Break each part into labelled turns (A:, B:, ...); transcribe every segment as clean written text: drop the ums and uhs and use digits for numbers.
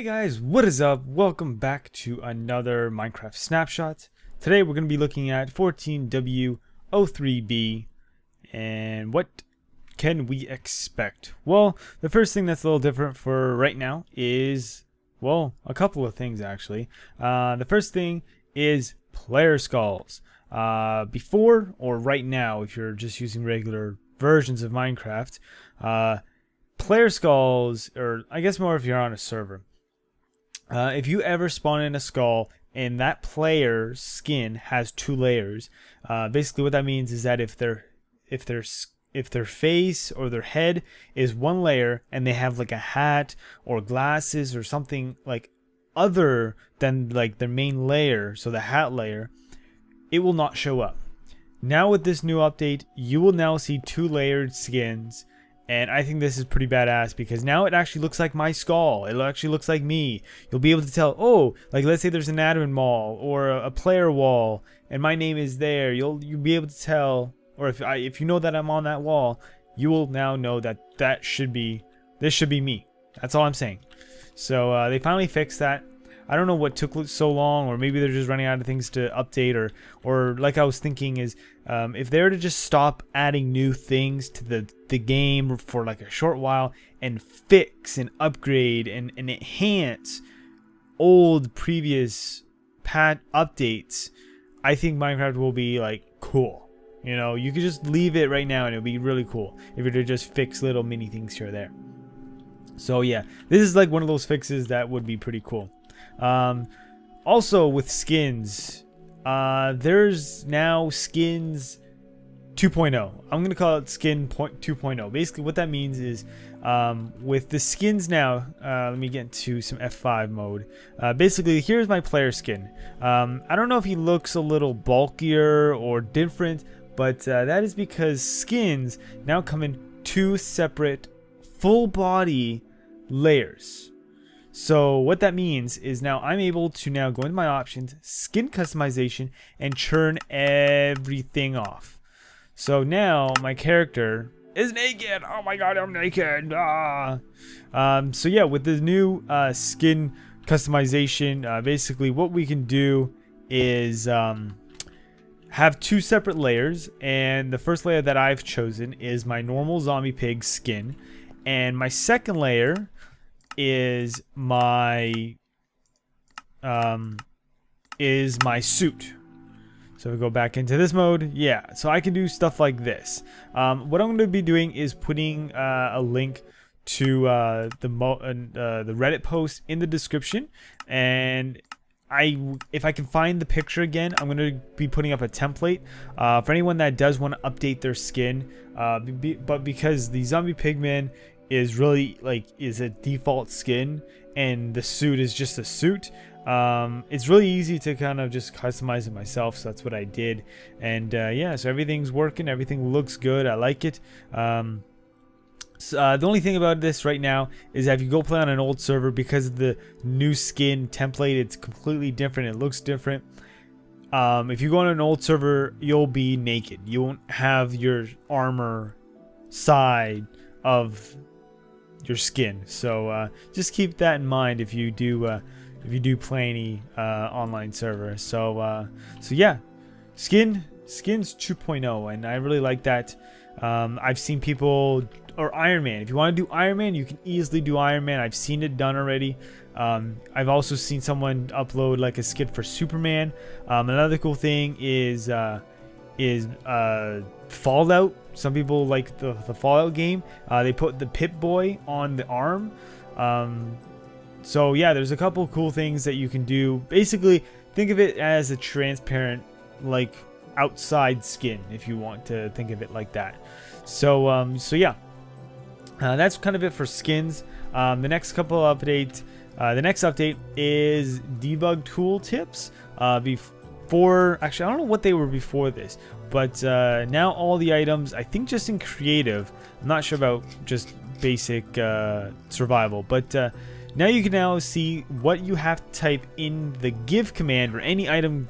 A: Hey guys, what is up? Welcome back to another Minecraft snapshot. Today we're going to be looking at 14W03B and what can we expect? Well, the first thing that's a little different for right now is, well, a couple of things actually. The first thing is player skulls. Before or right now, if you're just using regular versions of Minecraft, player skulls, or I guess more if you're on a server, if you ever spawn in a skull and that player's skin has two layers, basically what that means is that if their face or their head is one layer and they have like a hat or glasses or something like other than like their main layer, so the hat layer, it will not show up. Now with this new update, you will now see two layered skins. And I think this is pretty badass because now it actually looks like my skull. It actually looks like me. You'll be able to tell, oh, like let's say there's an admin wall or a player wall and my name is there. You'll be able to tell, or if you know that I'm on that wall, you will now know that this should be me. That's all I'm saying. So they finally fixed that. I don't know what took so long, or maybe they're just running out of things to update, or like I was thinking is, if they were to just stop adding new things to the game for like a short while and fix and upgrade and enhance old previous patch updates, I think Minecraft will be like cool. You know, you could just leave it right now and it'll be really cool if you were to just fix little mini things here or there. So yeah, this is like one of those fixes that would be pretty cool. Also with skins, there's now skins 2.0. I'm gonna call it skin 2.0. Basically what that means is, with the skins now, let me get to some F5 mode. Basically here's my player skin. I don't know if he looks a little bulkier or different, but that is because skins now come in two separate full body layers. So what that means is now I'm able to now go into my options, skin customization, and churn everything off. So now my character is naked. Oh my god, I'm naked. So yeah, with the new skin customization, basically what we can do is have two separate layers, and the first layer that I've chosen is my normal zombie pig skin, and my second layer is my suit. So if we go back into this mode, yeah, so I can do stuff like this. What I'm going to be doing is putting a link to the Reddit post in the description, and if I can find the picture again, I'm going to be putting up a template for anyone that does want to update their skin, but because the zombie pigman is really is a default skin and the suit is just a suit, it's really easy to kind of just customize it myself. So that's what I did, and yeah, so everything's working, everything looks good, I like it. So, the only thing about this right now is that if you go play on an old server, because of the new skin template, it's completely different, it looks different. If you go on an old server, you'll be naked, you won't have your armor side of your skin. So just keep that in mind if you do play any online server. So yeah, skins 2.0, and I really like that. I've seen people, or Iron Man, if you want to do Iron Man, you can easily do Iron Man. I've seen it done already. I've also seen someone upload like a skin for Superman. Another cool thing is Fallout. Some people like the Fallout game. They put the Pip-Boy on the arm. So yeah, there's a couple cool things that you can do. Basically, think of it as a transparent, like, outside skin, if you want to think of it like that. So so yeah, that's kind of it for skins. The next couple of updates. The next update is debug tool tips. Actually, I don't know what they were before this, but now all the items, I think just in creative, I'm not sure about just basic survival, but now you can now see what you have to type in the give command or any item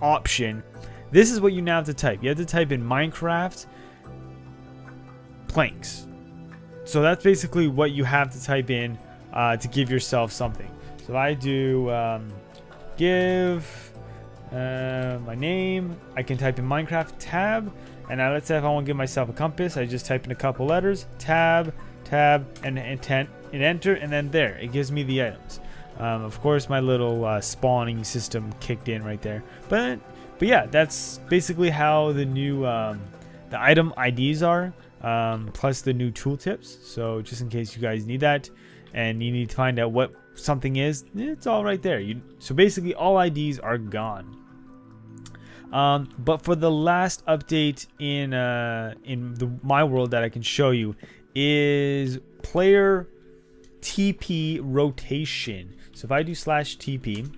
A: option. This is what you now have to type. You have to type in Minecraft planks. So that's basically what you have to type in to give yourself something. So if I do give my name, I can type in Minecraft tab, and now let's say if I want to give myself a compass, I just type in a couple letters, tab, and enter, and then there it gives me the items. Of course, my little spawning system kicked in right there, but yeah, that's basically how the new the item IDs are, plus the new tooltips. So just in case you guys need that and you need to find out what something is, it's all right there. So basically all IDs are gone. But for the last update in my world that I can show you is player TP rotation. So if I do /TP,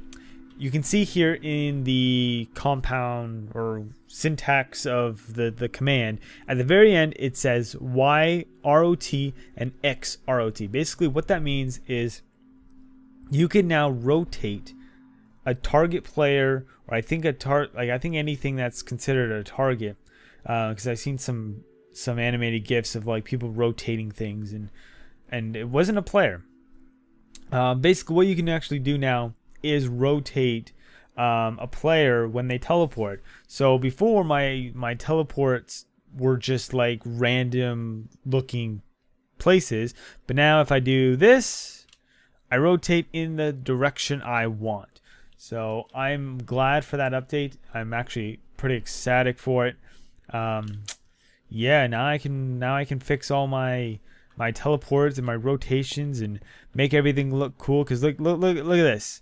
A: you can see here in the compound or syntax of the command, at the very end it says Y ROT and X ROT. Basically what that means is you can now rotate a target player, or I think I think anything that's considered a target, because I've seen some animated GIFs of like people rotating things, and it wasn't a player. Basically what you can actually do now is rotate a player when they teleport. So before my teleports were just like random looking places, but now if I do this, I rotate in the direction I want. So I'm glad for that update. I'm actually pretty ecstatic for it. Yeah, now I can fix all my teleports and my rotations and make everything look cool. Cause look at this.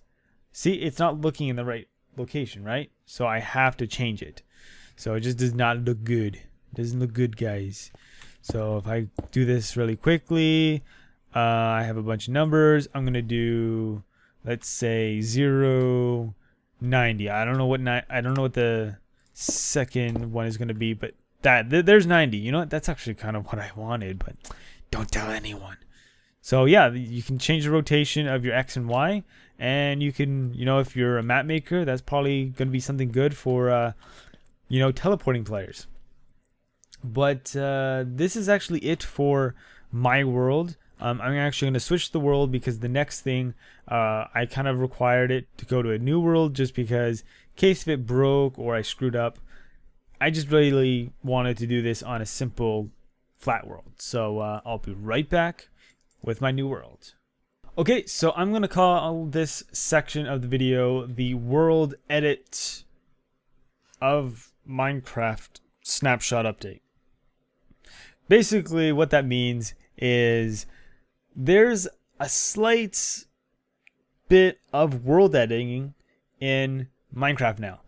A: See, it's not looking in the right location, right? So I have to change it. So it just does not look good. It doesn't look good, guys. So if I do this really quickly, I have a bunch of numbers. I'm gonna do, let's say 0, 90. I don't know what the second one is gonna be, but there's 90. You know what? That's actually kind of what I wanted, but don't tell anyone. So yeah, you can change the rotation of your X and Y, and you can, if you're a map maker, that's probably gonna be something good for teleporting players. But this is actually it for my world. I'm actually going to switch the world because the next thing, I kind of required it to go to a new world just because in case if it broke or I screwed up, I just really wanted to do this on a simple flat world. So I'll be right back with my new world. Okay, so I'm going to call this section of the video the world edit of Minecraft snapshot update. Basically what that means is there's a slight bit of world editing in Minecraft now.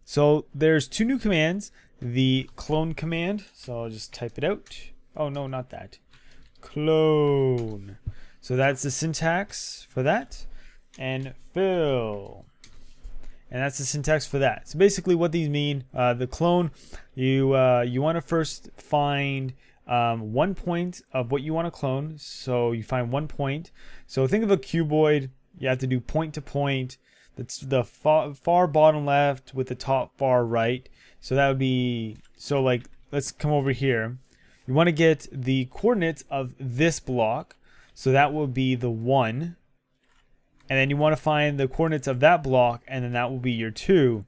A: So there's two new commands, the clone command. So I'll just type it out. Oh no, not that. Clone. So that's the syntax for that. And fill. And that's the syntax for that. So basically what these mean, the clone, you want to first find 1 point of what you want to clone. So you find 1 point. So think of a cuboid. You have to do point to point. That's the far bottom left with the top far right. So that would be, so like, let's come over here. You want to get the coordinates of this block. So that will be the 1. And then you want to find the coordinates of that block, and then that will be your 2.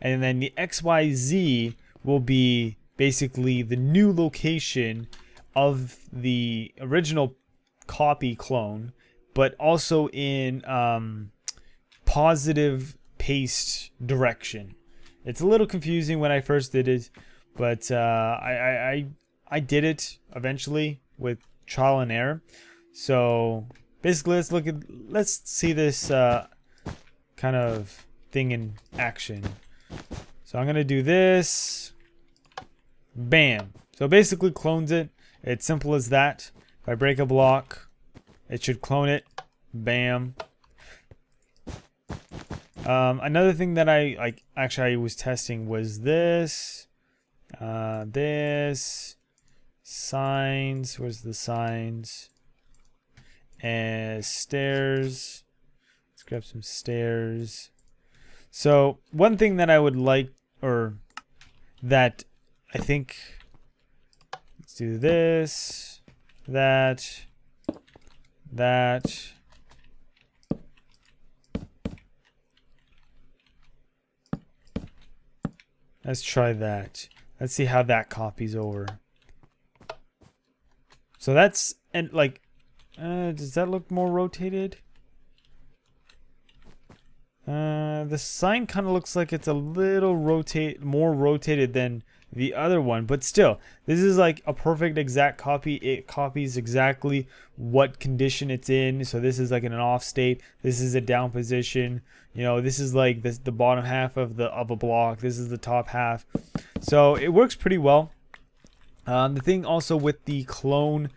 A: And then the XYZ will be basically the new location of the original copy clone, but also in positive paste direction. It's a little confusing when I first did it, but I did it eventually with trial and error. So basically, let's see this kind of thing in action. So I'm gonna do this. Bam. So basically clones it. It's simple as that. If I break a block, it should clone it. Bam. Another thing that I was testing was this. This signs. Where's the signs? And stairs. Let's grab some stairs. So one thing that I would like, or that I think, let's do this, that, that. Let's try that. Let's see how that copies over. So that's, and like, does that look more rotated? The sign kind of looks like it's a little more rotated than the other one, but still, this is like a perfect exact copy. It copies exactly what condition it's in. So this is like in an off state. This is a down position. You know, this is like the bottom half of a block. This is the top half. So it works pretty well. The thing also with the clone,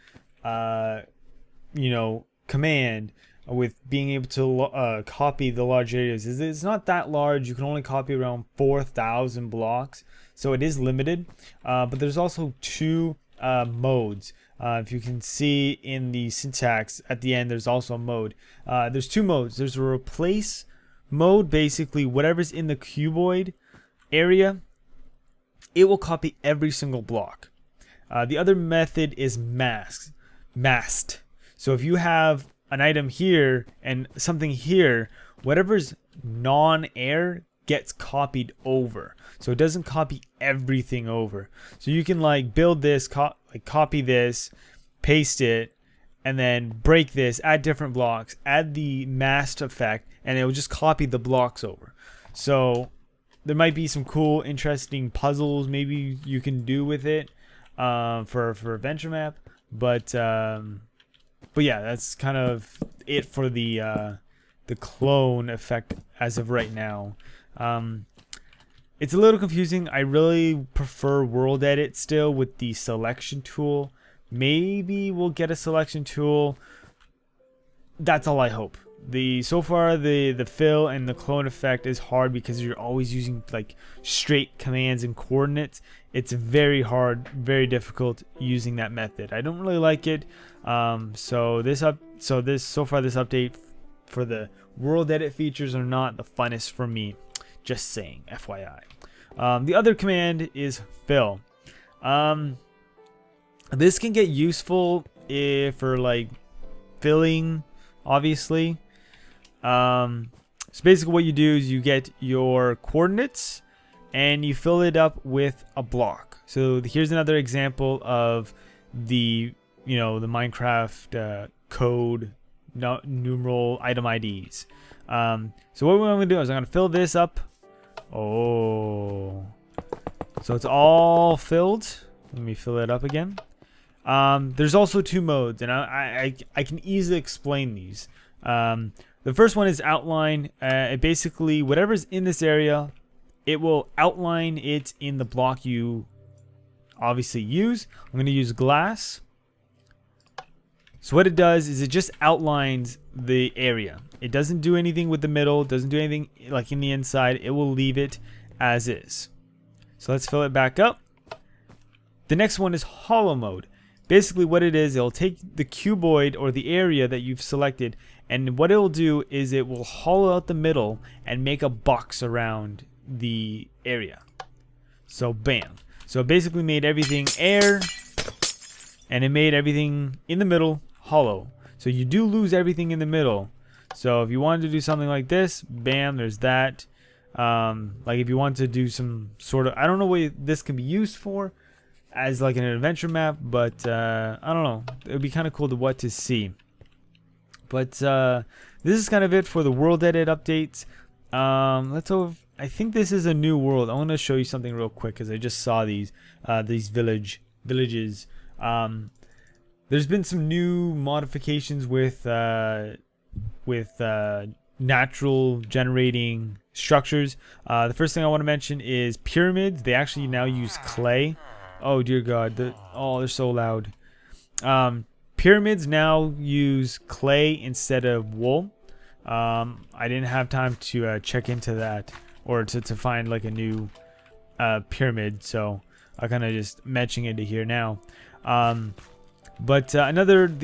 A: you know, command, with being able to copy the large areas, is it's not that large. You can only copy around 4,000 blocks, so it is limited. But there's also two modes. If you can see in the syntax at the end, there's also a mode. There's two modes. There's a replace mode. Basically, whatever's in the cuboid area, it will copy every single block. The other method is masked. So if you have an item here and something here, whatever's non-air gets copied over. So it doesn't copy everything over. So you can like build this, copy this, paste it, and then break this, add different blocks, add the masked effect, and it will just copy the blocks over. So there might be some cool, interesting puzzles maybe you can do with it for Adventure Map, but yeah, that's kind of it for the clone effect as of right now. It's a little confusing. I really prefer WorldEdit still with the selection tool. Maybe we'll get a selection tool. That's all I hope. So far the fill and the clone effect is hard because you're always using like straight commands and coordinates. It's very hard, very difficult using that method. I don't really like it. So far this update for the WorldEdit features are not the funnest for me. Just saying, FYI. The other command is fill. This can get useful for like filling, obviously. So basically what you do is you get your coordinates and you fill it up with a block. So here's another example of the Minecraft code numeral item IDs. So what I'm going to do is I'm going to fill this up. Oh, so it's all filled. Let me fill it up again. There's also two modes, and I can easily explain these. The first one is outline. Basically, whatever's in this area, it will outline it in the block you obviously use. I'm going to use glass. So what it does is it just outlines the area. It doesn't do anything with the middle, doesn't do anything like in the inside. It will leave it as is. So let's fill it back up. The next one is hollow mode. Basically what it is, it'll take the cuboid or the area that you've selected, and what it will do is it will hollow out the middle and make a box around the area. So bam. So it basically made everything air, and it made everything in the middle hollow. So you do lose everything in the middle. So if you wanted to do something like this, bam, there's that. Like if you want to do some sort of, I don't know what this can be used for as like an adventure map, but I don't know. It would be kind of cool to see. But this is kind of it for the WorldEdit updates. I think this is a new world. I want to show you something real quick because I just saw these villages. There's been some new modifications with natural generating structures. The first thing I want to mention is pyramids. They actually now use clay. Oh dear God! They're so loud. Pyramids now use clay instead of wool. I didn't have time to check into that or to find like a new pyramid, so I kind of just mentioning it here now. But the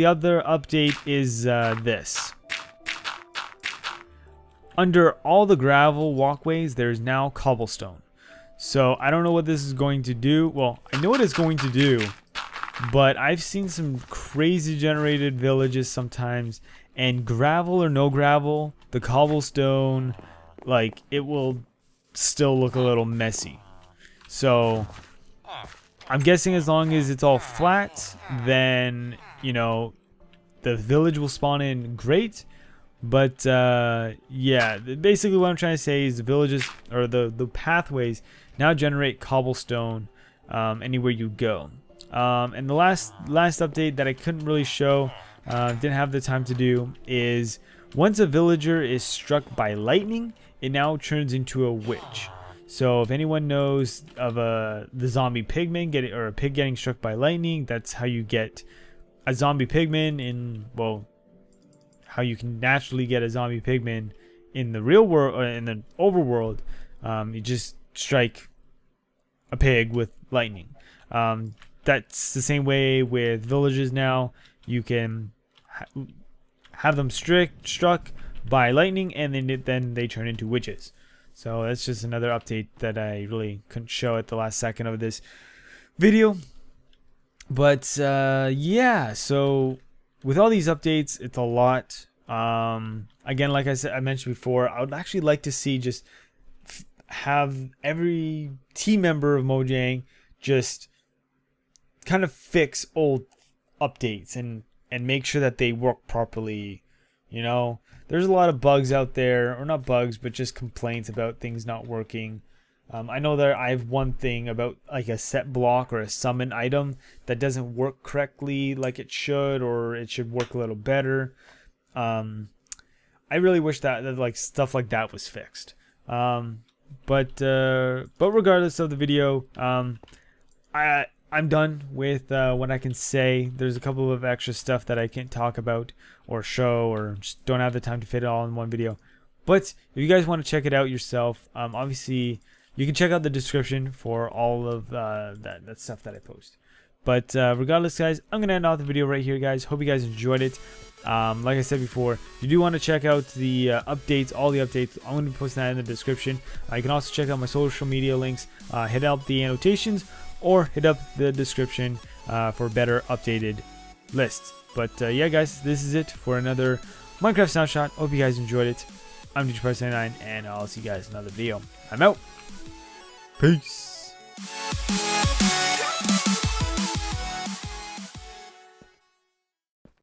A: other update is this. Under all the gravel walkways, there's now cobblestone. So I don't know what this is going to do. Well, I know what it's going to do. but I've seen some crazy generated villages sometimes, and gravel or no gravel, the cobblestone, like, it will still look a little messy. So I'm guessing as long as it's all flat, then, you know, the village will spawn in great. But yeah, basically what I'm trying to say is the villages, or the pathways, now generate cobblestone anywhere you go. And the last update that I couldn't really show, didn't have the time to do, is once a villager is struck by lightning, it now turns into a witch. So if anyone knows of the zombie pigman or a pig getting struck by lightning, that's how you get a zombie pigman in, well, how you can naturally get a zombie pigman in the real world, or in the overworld. You just strike a pig with lightning. That's the same way with villages now. You can have them struck by lightning, and then they turn into witches. So that's just another update that I really couldn't show at the last second of this video. But yeah, so with all these updates, it's a lot. Again, like I mentioned before, I would actually like to see just have every team member of Mojang just kind of fix old updates and make sure that they work properly. You know, there's a lot of bugs out there, or not bugs, but just complaints about things not working. I know that I have one thing about like a set block or a summon item that doesn't work correctly like it should, or it should work a little better. I really wish that like stuff like that was fixed. But regardless of the video, I'm done with what I can say. There's a couple of extra stuff that I can't talk about or show, or just don't have the time to fit it all in one video. But if you guys want to check it out yourself, obviously you can check out the description for all of that stuff that I post. But regardless, guys, I'm going to end off the video right here, guys. Hope you guys enjoyed it. Like I said before, if you do want to check out the updates, all the updates, I'm going to be posting that in the description. You can also check out my social media links. Hit up the annotations, or hit up the description for better updated lists. But yeah, guys, this is it for another Minecraft Snapshot. Hope you guys enjoyed it. I'm DJ79, and I'll see you guys in another video. I'm out. Peace.